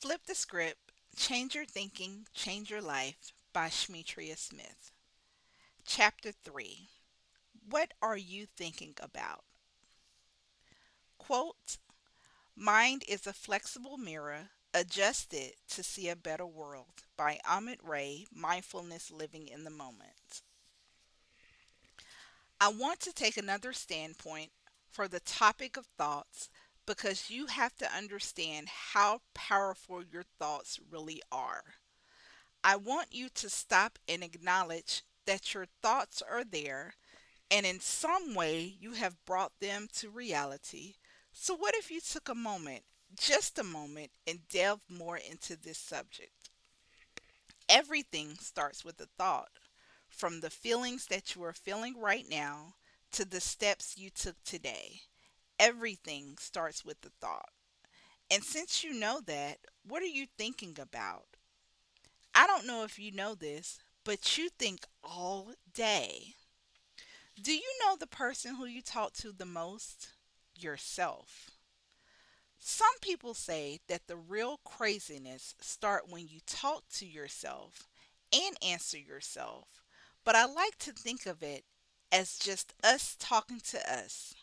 Flip the Script, Change Your Thinking, Change Your Life by Shemitria Smith. Chapter 3. What are you thinking about? Quote, Mind is a flexible mirror, adjusted to see a better world by Amit Ray, Mindfulness Living in the Moment. I want to take another standpoint for the topic of thoughts because you have to understand how powerful your thoughts really are. I want you to stop and acknowledge that your thoughts are there and in some way you have brought them to reality. So, what if you took a moment, just a moment, and delved more into this subject? Everything starts with a thought, from the feelings that you are feeling right now to the steps you took today. Everything starts with the thought. And since you know that, what are you thinking about? I don't know if you know this, but you think all day. Do you know the person who you talk to the most? Yourself. Some people say that the real craziness start when you talk to yourself and answer yourself. But I like to think of it as just us talking to us,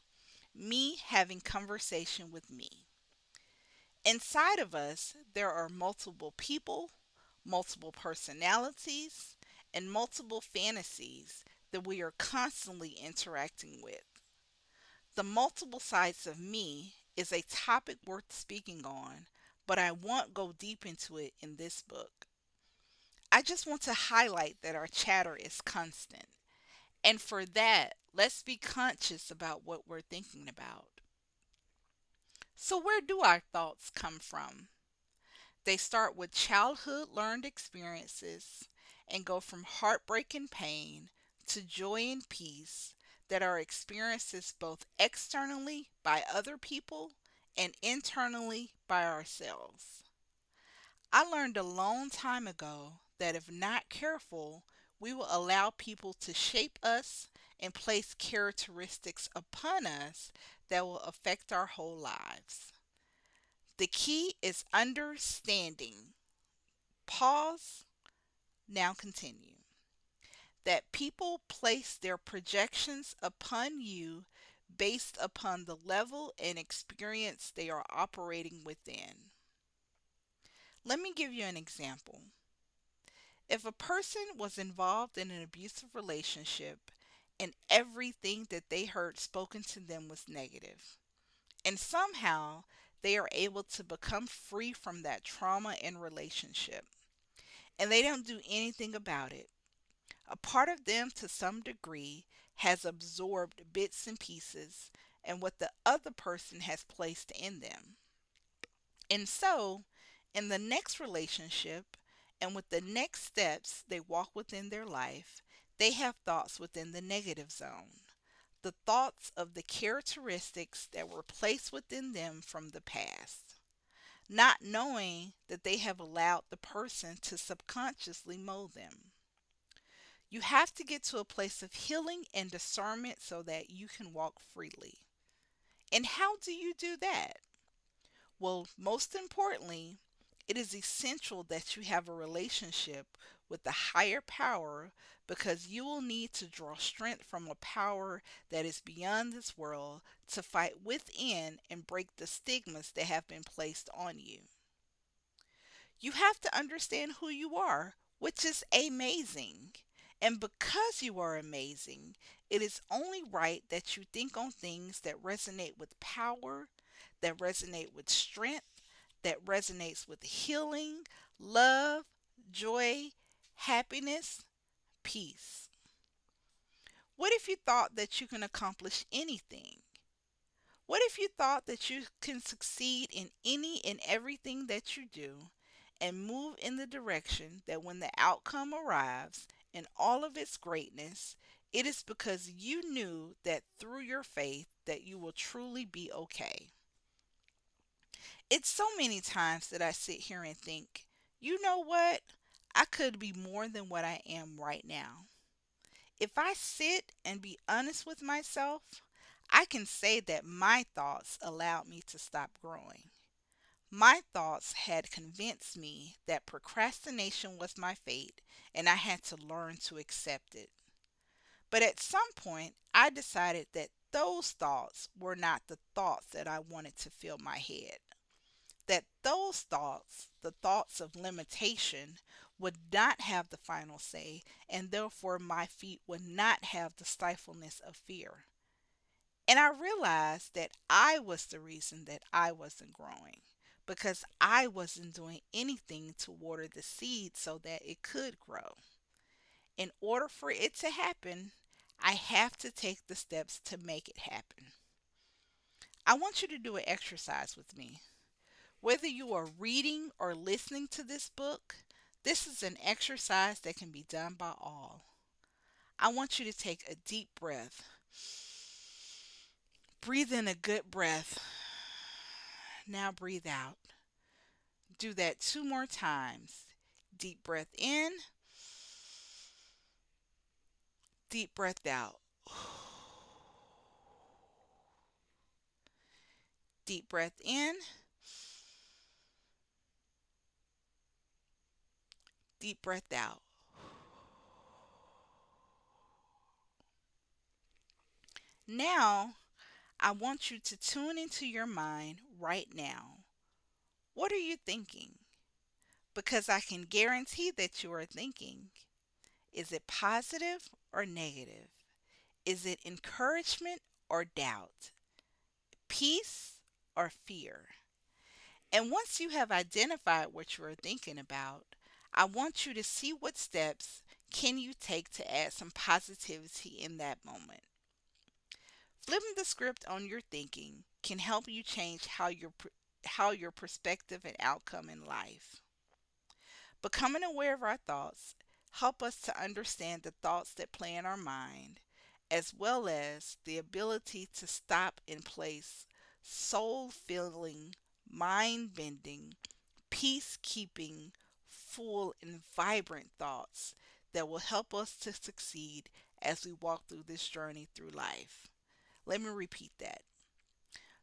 me having conversation with me. Inside of us, there are multiple people, multiple personalities, and multiple fantasies that we are constantly interacting with. The multiple sides of me is a topic worth speaking on, but I won't go deep into it in this book. I just want to highlight that our chatter is constant. And for that, let's be conscious about what we're thinking about. So, where do our thoughts come from? They start with childhood learned experiences and go from heartbreak and pain to joy and peace that are experiences both externally by other people and internally by ourselves. I learned a long time ago that if not careful, we will allow people to shape us and place characteristics upon us that will affect our whole lives. The key is understanding. Pause, now continue. That people place their projections upon you based upon the level and experience they are operating within. Let me give you an example. If a person was involved in an abusive relationship and everything that they heard spoken to them was negative, and somehow they are able to become free from that trauma and relationship, and they don't do anything about it. A part of them, to some degree, has absorbed bits and pieces and what the other person has placed in them. And so, in the next relationship and with the next steps they walk within their life, they have thoughts within the negative zone. The thoughts of the characteristics that were placed within them from the past, not knowing that they have allowed the person to subconsciously mold them. You have to get to a place of healing and discernment so that you can walk freely. And how do you do that? Well, most importantly, it is essential that you have a relationship with the higher power because you will need to draw strength from a power that is beyond this world to fight within and break the stigmas that have been placed on you. You have to understand who you are, which is amazing. And because you are amazing, it is only right that you think on things that resonate with power, that resonate with strength, that resonates with healing, love, joy, happiness, peace. What if you thought that you can accomplish anything? What if you thought that you can succeed in any and everything that you do and move in the direction that when the outcome arrives in all of its greatness, it is because you knew that through your faith that you will truly be okay? It's so many times that I sit here and think, you know what? I could be more than what I am right now. If I sit and be honest with myself, I can say that my thoughts allowed me to stop growing. My thoughts had convinced me that procrastination was my fate and I had to learn to accept it. But at some point, I decided that those thoughts were not the thoughts that I wanted to fill my head. That those thoughts, the thoughts of limitation, would not have the final say, and therefore my feet would not have the stifleness of fear. And I realized that I was the reason that I wasn't growing because I wasn't doing anything to water the seed so that it could grow. In order for it to happen, I have to take the steps to make it happen. I want you to do an exercise with me. Whether you are reading or listening to this book, this is an exercise that can be done by all. I want you to take a deep breath. Breathe in a good breath. Now breathe out. Do that two more times. Deep breath in, deep breath out. Deep breath in, deep breath out. Now, I want you to tune into your mind right now. What are you thinking? Because I can guarantee that you are thinking. Is it positive or negative? Is it encouragement or doubt? Peace or fear? And once you have identified what you are thinking about, I want you to see what steps can you take to add some positivity in that moment. Flipping the script on your thinking can help you change how your perspective and outcome in life. Becoming aware of our thoughts help us to understand the thoughts that play in our mind, as well as the ability to stop and place soul-filling, mind-bending, peacekeeping, full and vibrant thoughts that will help us to succeed as we walk through this journey through life. Let me repeat that.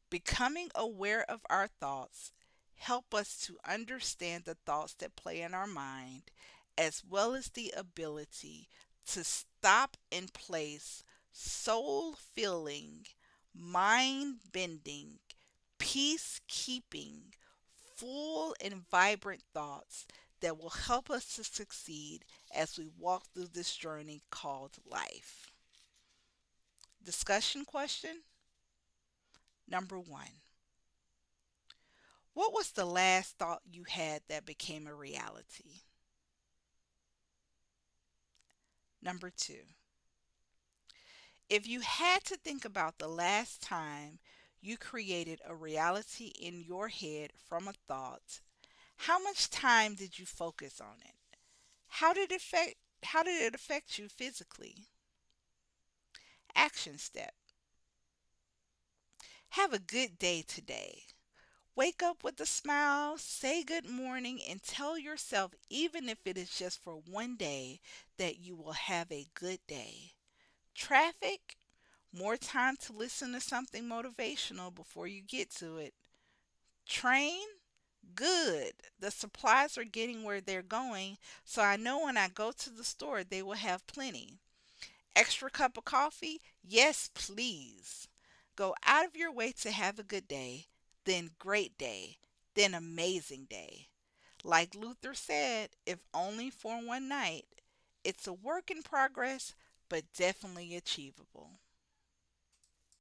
Becoming aware of our thoughts help us to understand the thoughts that play in our mind, as well as the ability to stop and place soul filling, mind bending, peacekeeping, full and vibrant thoughts that will help us to succeed as we walk through this journey called life. Discussion question number one. What was the last thought you had that became a reality? Number two, if you had to think about the last time you created a reality in your head from a thought, how much time did you focus on it? How did it affect you physically? Action step. Have a good day today. Wake up with a smile, say good morning, and tell yourself, even if it is just for one day, that you will have a good day. Traffic, more time to listen to something motivational before you get to it. Train, good. The supplies are getting where they're going, so I know when I go to the store, they will have plenty. Extra cup of coffee? Yes, please. Go out of your way to have a good day, then great day, then amazing day. Like Luther said, if only for one night, it's a work in progress, but definitely achievable.